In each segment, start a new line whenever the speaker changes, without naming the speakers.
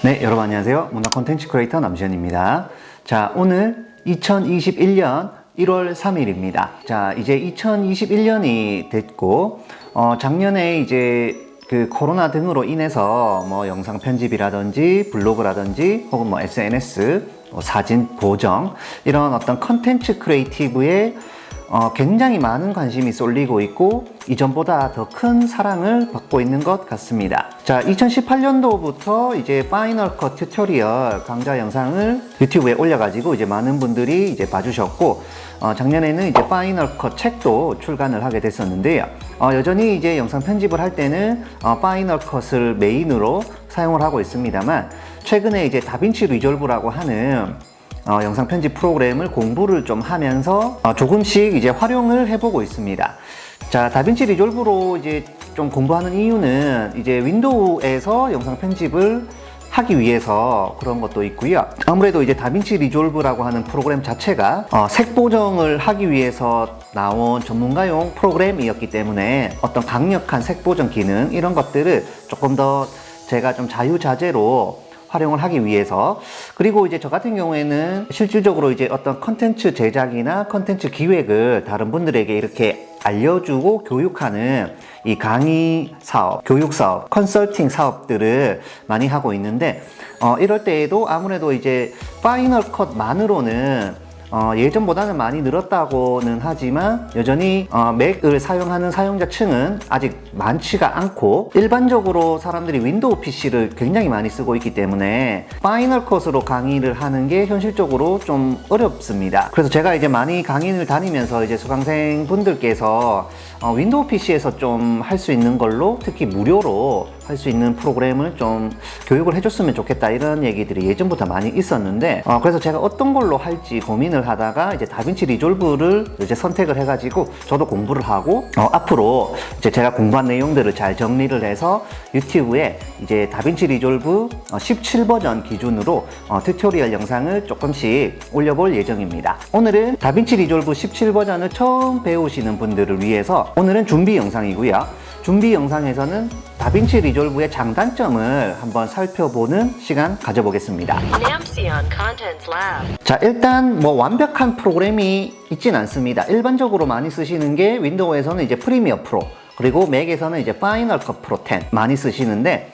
네, 여러분 안녕하세요. 문화 콘텐츠 크리에이터 남시현입니다. 자, 오늘 2021년 1월 3일입니다. 자, 이제 2021년이 됐고, 작년에 이제 그 코로나 등으로 인해서 뭐 영상 편집이라든지 블로그라든지 혹은 뭐 SNS, 사진 보정, 이런 어떤 컨텐츠 크리에이티브에 굉장히 많은 관심이 쏠리고 있고 이전보다 더 큰 사랑을 받고 있는 것 같습니다. 자, 2018년도부터 이제 파이널 컷 튜토리얼 강좌 영상을 유튜브에 올려가지고 이제 많은 분들이 이제 봐주셨고, 작년에는 이제 파이널 컷 책도 출간을 하게 됐었는데요. 여전히 이제 영상 편집을 할 때는 파이널 컷을 메인으로 사용을 하고 있습니다만, 최근에 이제 다빈치 리졸브라고 하는 영상 편집 프로그램을 공부를 좀 하면서 조금씩 이제 활용을 해보고 있습니다. 자, 다빈치 리졸브로 이제 좀 공부하는 이유는 이제 윈도우에서 영상 편집을 하기 위해서 그런 것도 있고요. 아무래도 이제 다빈치 리졸브라고 하는 프로그램 자체가 색 보정을 하기 위해서 나온 전문가용 프로그램이었기 때문에 어떤 강력한 색 보정 기능 이런 것들을 조금 더 제가 좀 자유자재로 활용을 하기 위해서, 그리고 이제 저 같은 경우에는 실질적으로 이제 어떤 컨텐츠 제작이나 컨텐츠 기획을 다른 분들에게 이렇게 알려주고 교육하는 이 강의 사업, 교육 사업, 컨설팅 사업들을 많이 하고 있는데, 이럴 때에도 아무래도 이제 파이널 컷만으로는 예전보다는 많이 늘었다고는 하지만 여전히 맥을 사용하는 사용자층은 아직 많지가 않고, 일반적으로 사람들이 윈도우 PC를 굉장히 많이 쓰고 있기 때문에 파이널 컷으로 강의를 하는 게 현실적으로 좀 어렵습니다. 그래서 제가 이제 많이 강의를 다니면서 이제 수강생 분들께서 윈도우 PC에서 좀 할 수 있는 걸로, 특히 무료로 할 수 있는 프로그램을 좀 교육을 해줬으면 좋겠다, 이런 얘기들이 예전부터 많이 있었는데, 그래서 제가 어떤 걸로 할지 고민을 하다가 이제 다빈치 리졸브를 이제 선택을 해가지고 저도 공부를 하고, 앞으로 이제 제가 공부한 내용들을 잘 정리를 해서 유튜브에 이제 다빈치 리졸브 17버전 기준으로 튜토리얼 영상을 조금씩 올려볼 예정입니다. 오늘은 다빈치 리졸브 17버전을 처음 배우시는 분들을 위해서 오늘은 준비 영상이고요. 준비 영상에서는 다빈치 리졸브의 장단점을 한번 살펴보는 시간 가져보겠습니다. 자, 일단 뭐 완벽한 프로그램이 있진 않습니다. 일반적으로 많이 쓰시는 게 윈도우에서는 이제 프리미어 프로, 그리고 맥에서는 이제 파이널 컷 프로 10 많이 쓰시는데,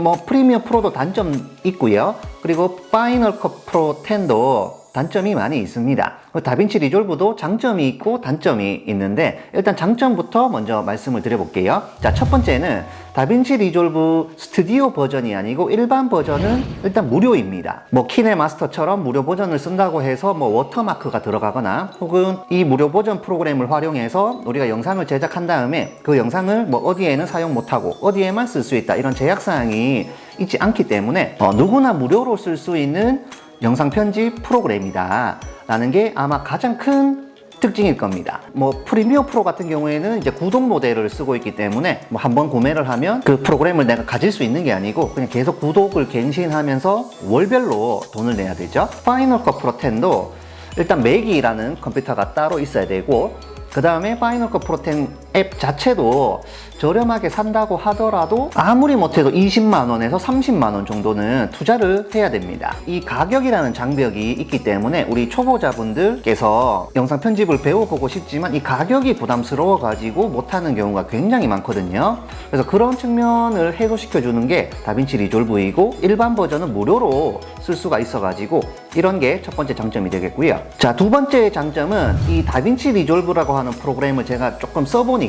뭐 프리미어 프로도 단점 있고요. 그리고 파이널 컷 프로 10도 단점이 많이 있습니다. 다빈치 리졸브도 장점이 있고 단점이 있는데, 일단 장점부터 먼저 말씀을 드려볼게요. 자, 첫 번째는 다빈치 리졸브 스튜디오 버전이 아니고 일반 버전은 일단 무료입니다. 뭐 키네마스터처럼 무료 버전을 쓴다고 해서 뭐 워터마크가 들어가거나 혹은 이 무료 버전 프로그램을 활용해서 우리가 영상을 제작한 다음에 그 영상을 뭐 어디에는 사용 못하고 어디에만 쓸 수 있다, 이런 제약사항이 있지 않기 때문에 누구나 무료로 쓸 수 있는 영상 편집 프로그램이다 라는 게 아마 가장 큰 특징일 겁니다. 뭐 프리미어 프로 같은 경우에는 이제 구독 모델을 쓰고 있기 때문에 뭐 한번 구매를 하면 그 프로그램을 내가 가질 수 있는 게 아니고 그냥 계속 구독을 갱신하면서 월별로 돈을 내야 되죠. 파이널 컷 프로 10도 일단 맥이라는 컴퓨터가 따로 있어야 되고, 그 다음에 파이널 컷 프로 10 앱 자체도 저렴하게 산다고 하더라도 아무리 못해도 20만원에서 30만원 정도는 투자를 해야 됩니다. 이 가격이라는 장벽이 있기 때문에 우리 초보자분들께서 영상 편집을 배워보고 싶지만 이 가격이 부담스러워 가지고 못하는 경우가 굉장히 많거든요. 그래서 그런 측면을 해소시켜 주는 게 다빈치 리졸브이고, 일반 버전은 무료로 쓸 수가 있어 가지고 이런 게 첫 번째 장점이 되겠고요. 자, 두 번째 장점은 이 다빈치 리졸브라고 하는 프로그램을 제가 조금 써보니까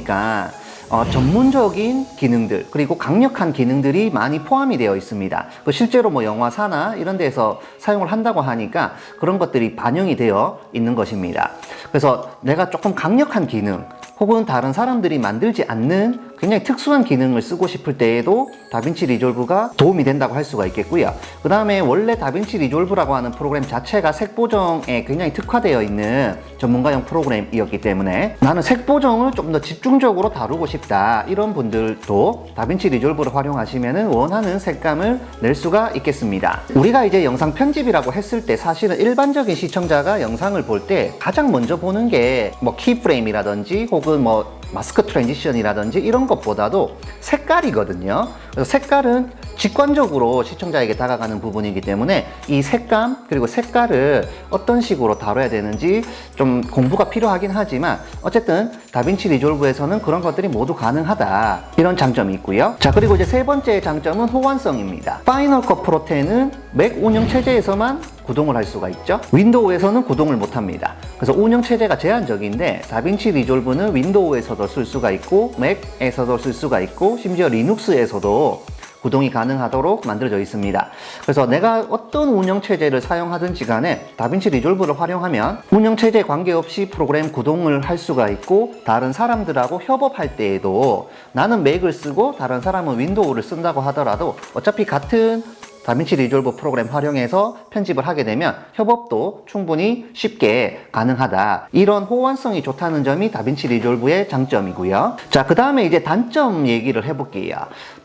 전문적인 기능들, 그리고 강력한 기능들이 많이 포함이 되어 있습니다. 실제로 뭐 영화사나 이런 데서 사용을 한다고 하니까 그런 것들이 반영이 되어 있는 것입니다. 그래서 내가 조금 강력한 기능 혹은 다른 사람들이 만들지 않는 굉장히 특수한 기능을 쓰고 싶을 때에도 다빈치 리졸브가 도움이 된다고 할 수가 있겠고요. 그 다음에 원래 다빈치 리졸브라고 하는 프로그램 자체가 색 보정에 굉장히 특화되어 있는 전문가용 프로그램이었기 때문에 나는 색 보정을 좀 더 집중적으로 다루고 싶다, 이런 분들도 다빈치 리졸브를 활용하시면 원하는 색감을 낼 수가 있겠습니다. 우리가 이제 영상 편집이라고 했을 때 사실은 일반적인 시청자가 영상을 볼 때 가장 먼저 보는 게 뭐 키프레임이라든지 혹은 뭐 마스크 트랜지션이라든지 이런 것보다도 색깔이거든요. 그래서 색깔은 직관적으로 시청자에게 다가가는 부분이기 때문에 이 색감 그리고 색깔을 어떤 식으로 다뤄야 되는지 좀 공부가 필요하긴 하지만 어쨌든 다빈치 리졸브에서는 그런 것들이 모두 가능하다, 이런 장점이 있고요. 자, 그리고 이제 세 번째 장점은 호환성입니다. 파이널 컷 프로 10은 맥 운영 체제에서만 구동을 할 수가 있죠. 윈도우에서는 구동을 못합니다. 그래서 운영 체제가 제한적인데 다빈치 리졸브는 윈도우에서도 쓸 수가 있고 맥에서도 쓸 수가 있고 심지어 리눅스에서도 구동이 가능하도록 만들어져 있습니다. 그래서 내가 어떤 운영체제를 사용하든지 간에 다빈치 리졸브를 활용하면 운영체제 관계없이 프로그램 구동을 할 수가 있고, 다른 사람들하고 협업할 때에도 나는 맥을 쓰고 다른 사람은 윈도우를 쓴다고 하더라도 어차피 같은 다빈치 리졸브 프로그램 활용해서 편집을 하게 되면 협업도 충분히 쉽게 가능하다. 이런 호환성이 좋다는 점이 다빈치 리졸브의 장점이고요. 자, 그 다음에 이제 단점 얘기를 해볼게요.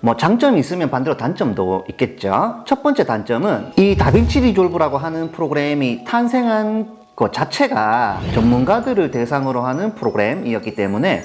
뭐 장점이 있으면 반대로 단점도 있겠죠. 첫 번째 단점은 이 다빈치 리졸브라고 하는 프로그램이 탄생한 것 자체가 전문가들을 대상으로 하는 프로그램이었기 때문에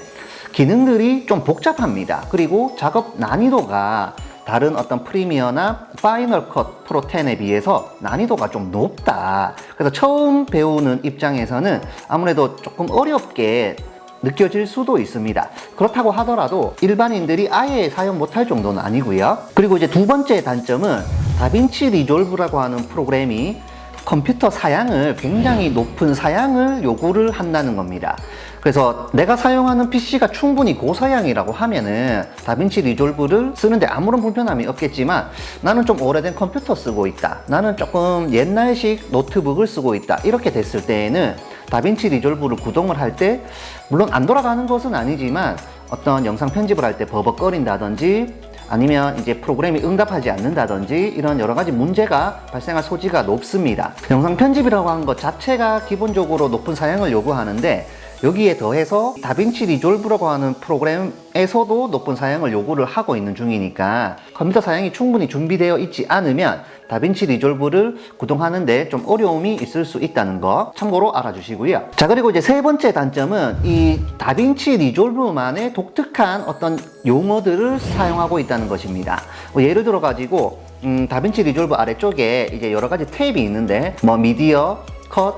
기능들이 좀 복잡합니다. 그리고 작업 난이도가 다른 어떤 프리미어나 파이널 컷 프로 10에 비해서 난이도가 좀 높다. 그래서 처음 배우는 입장에서는 아무래도 조금 어렵게 느껴질 수도 있습니다. 그렇다고 하더라도 일반인들이 아예 사용 못할 정도는 아니고요. 그리고 이제 두 번째 단점은 다빈치 리졸브라고 하는 프로그램이 컴퓨터 사양을, 굉장히 높은 사양을 요구를 한다는 겁니다. 그래서 내가 사용하는 PC가 충분히 고사양이라고 하면은 다빈치 리졸브를 쓰는데 아무런 불편함이 없겠지만, 나는 좀 오래된 컴퓨터 쓰고 있다, 나는 조금 옛날식 노트북을 쓰고 있다, 이렇게 됐을 때에는 다빈치 리졸브를 구동을 할 때 물론 안 돌아가는 것은 아니지만 어떤 영상 편집을 할 때 버벅거린다든지 아니면 이제 프로그램이 응답하지 않는다든지 이런 여러 가지 문제가 발생할 소지가 높습니다. 영상 편집이라고 하는 것 자체가 기본적으로 높은 사양을 요구하는데, 여기에 더해서 다빈치 리졸브라고 하는 프로그램에서도 높은 사양을 요구를 하고 있는 중이니까 컴퓨터 사양이 충분히 준비되어 있지 않으면 다빈치 리졸브를 구동하는데 좀 어려움이 있을 수 있다는 거 참고로 알아주시고요. 자, 그리고 이제 세 번째 단점은 이 다빈치 리졸브만의 독특한 어떤 용어들을 사용하고 있다는 것입니다. 예를 들어 가지고 다빈치 리졸브 아래쪽에 이제 여러 가지 탭이 있는데 뭐 미디어, 컷,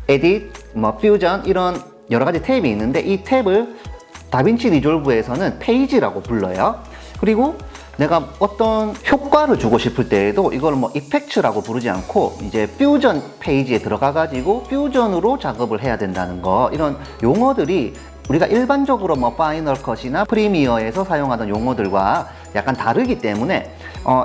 에딧, 뭐 퓨전, 이런 여러 가지 탭이 있는데 이 탭을 다빈치 리졸브에서는 페이지라고 불러요. 그리고 내가 어떤 효과를 주고 싶을 때에도 이걸 뭐 이펙트라고 부르지 않고 이제 퓨전 페이지에 들어가 가지고 퓨전으로 작업을 해야 된다는 거, 이런 용어들이 우리가 일반적으로 뭐 파이널 컷이나 프리미어에서 사용하던 용어들과 약간 다르기 때문에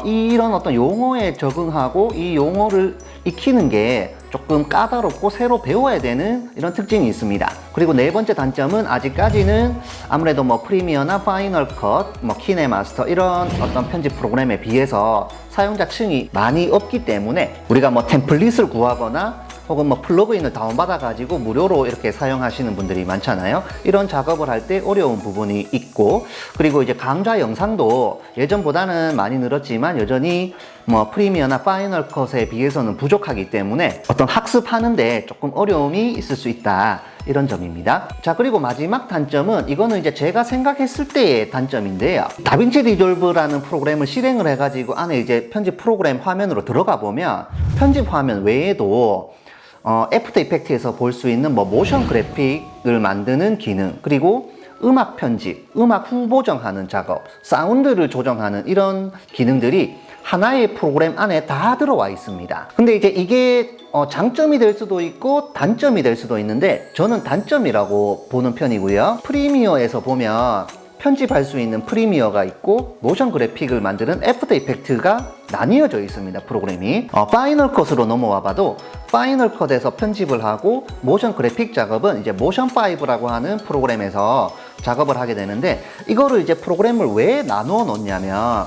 이런 어떤 용어에 적응하고 이 용어를 익히는 게 조금 까다롭고 새로 배워야 되는 이런 특징이 있습니다. 그리고 네 번째 단점은 아직까지는 아무래도 뭐 프리미어나 파이널 컷, 뭐 키네마스터 이런 어떤 편집 프로그램에 비해서 사용자층이 많이 없기 때문에 우리가 뭐 템플릿을 구하거나 혹은 뭐 플러그인을 다운받아 가지고 무료로 이렇게 사용하시는 분들이 많잖아요. 이런 작업을 할 때 어려운 부분이 있고, 그리고 이제 강좌 영상도 예전보다는 많이 늘었지만 여전히 뭐 프리미어나 파이널 컷에 비해서는 부족하기 때문에 어떤 학습하는데 조금 어려움이 있을 수 있다, 이런 점입니다. 자, 그리고 마지막 단점은 이거는 이제 제가 생각했을 때의 단점인데요. 다빈치 리졸브라는 프로그램을 실행을 해가지고 안에 이제 편집 프로그램 화면으로 들어가 보면 편집 화면 외에도 애프터 이펙트에서 볼 수 있는 뭐 모션 그래픽을 만드는 기능, 그리고 음악 편집, 음악 후보정하는 작업, 사운드를 조정하는 이런 기능들이 하나의 프로그램 안에 다 들어와 있습니다. 근데 이제 이게 장점이 될 수도 있고 단점이 될 수도 있는데 저는 단점이라고 보는 편이고요. 프리미어에서 보면 편집할 수 있는 프리미어가 있고 모션 그래픽을 만드는 애프터 이펙트가 나뉘어져 있습니다. 프로그램이 파이널 컷으로 넘어와 봐도 파이널 컷에서 편집을 하고 모션 그래픽 작업은 이제 모션 5라고 하는 프로그램에서 작업을 하게 되는데, 이거를 이제 프로그램을 왜 나누어 놓냐면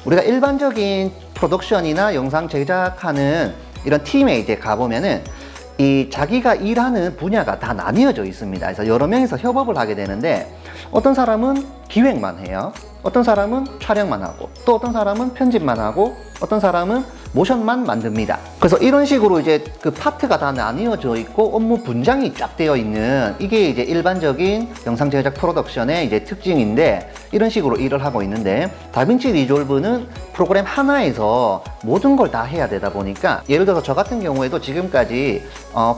우리가 일반적인 프로덕션이나 영상 제작하는 이런 팀에 이제 가보면은 이 자기가 일하는 분야가 다 나뉘어져 있습니다. 그래서 여러 명이서 협업을 하게 되는데 어떤 사람은 기획만 해요. 어떤 사람은 촬영만 하고, 또 어떤 사람은 편집만 하고, 어떤 사람은 모션만 만듭니다. 그래서 이런 식으로 이제 그 파트가 다 나뉘어져 있고 업무 분장이 쫙 되어 있는, 이게 이제 일반적인 영상 제작 프로덕션의 이제 특징인데, 이런 식으로 일을 하고 있는데, 다빈치 리졸브는 프로그램 하나에서 모든 걸 다 해야 되다 보니까, 예를 들어서 저 같은 경우에도 지금까지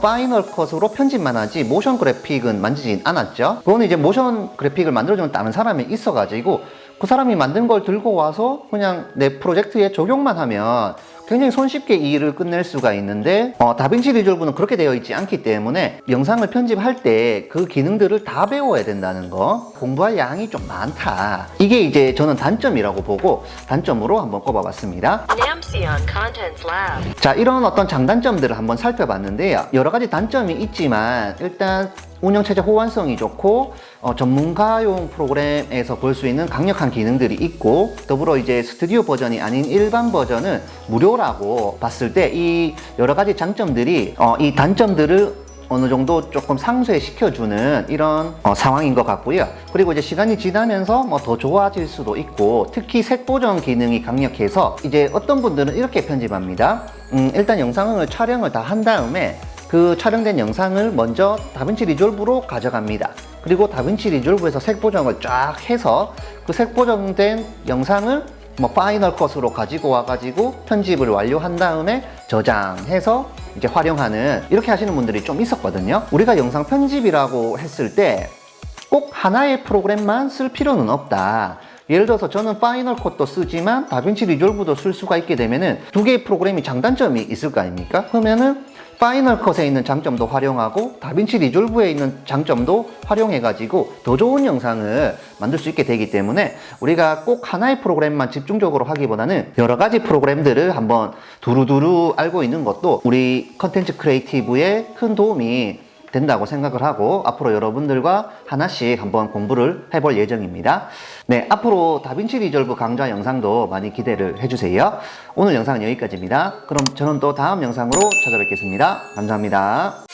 파이널 컷으로 편집만 하지 모션 그래픽은 만지진 않았죠. 그거는 이제 모션 그래픽을 만들어주는 다른 사람이 있어가지고 그 사람이 만든 걸 들고 와서 그냥 내 프로젝트에 적용만 하면 굉장히 손쉽게 이 일을 끝낼 수가 있는데, 다빈치 리졸브는 그렇게 되어 있지 않기 때문에 영상을 편집할 때 그 기능들을 다 배워야 된다는 거, 공부할 양이 좀 많다. 이게 이제 저는 단점이라고 보고 단점으로 한번 꼽아봤습니다. 자, 이런 어떤 장단점들을 한번 살펴봤는데요. 여러 가지 단점이 있지만 일단 운영체제 호환성이 좋고 전문가용 프로그램에서 볼 수 있는 강력한 기능들이 있고, 더불어 이제 스튜디오 버전이 아닌 일반 버전은 무료라고 봤을 때 이 여러 가지 장점들이 이 단점들을 어느 정도 조금 상쇄시켜주는 이런 상황인 것 같고요. 그리고 이제 시간이 지나면서 뭐 더 좋아질 수도 있고, 특히 색 보정 기능이 강력해서 이제 어떤 분들은 이렇게 편집합니다. 일단 영상을 촬영을 다 한 다음에 그 촬영된 영상을 먼저 다빈치 리졸브로 가져갑니다. 그리고 다빈치 리졸브에서 색 보정을 쫙 해서 그 색 보정된 영상을 뭐 파이널 컷으로 가지고 와가지고 편집을 완료한 다음에 저장해서 이제 활용하는, 이렇게 하시는 분들이 좀 있었거든요. 우리가 영상 편집이라고 했을 때 꼭 하나의 프로그램만 쓸 필요는 없다. 예를 들어서 저는 파이널 컷도 쓰지만 다빈치 리졸브도 쓸 수가 있게 되면은 두 개의 프로그램이 장단점이 있을 거 아닙니까? 그러면은 파이널 컷에 있는 장점도 활용하고 다빈치 리졸브에 있는 장점도 활용해가지고 더 좋은 영상을 만들 수 있게 되기 때문에, 우리가 꼭 하나의 프로그램만 집중적으로 하기보다는 여러 가지 프로그램들을 한번 두루두루 알고 있는 것도 우리 컨텐츠 크리에이티브에 큰 도움이 된다고 생각을 하고, 앞으로 여러분들과 하나씩 한번 공부를 해볼 예정입니다. 네, 앞으로 다빈치 리졸브 강좌 영상도 많이 기대를 해주세요. 오늘 영상은 여기까지입니다. 그럼 저는 또 다음 영상으로 찾아뵙겠습니다. 감사합니다.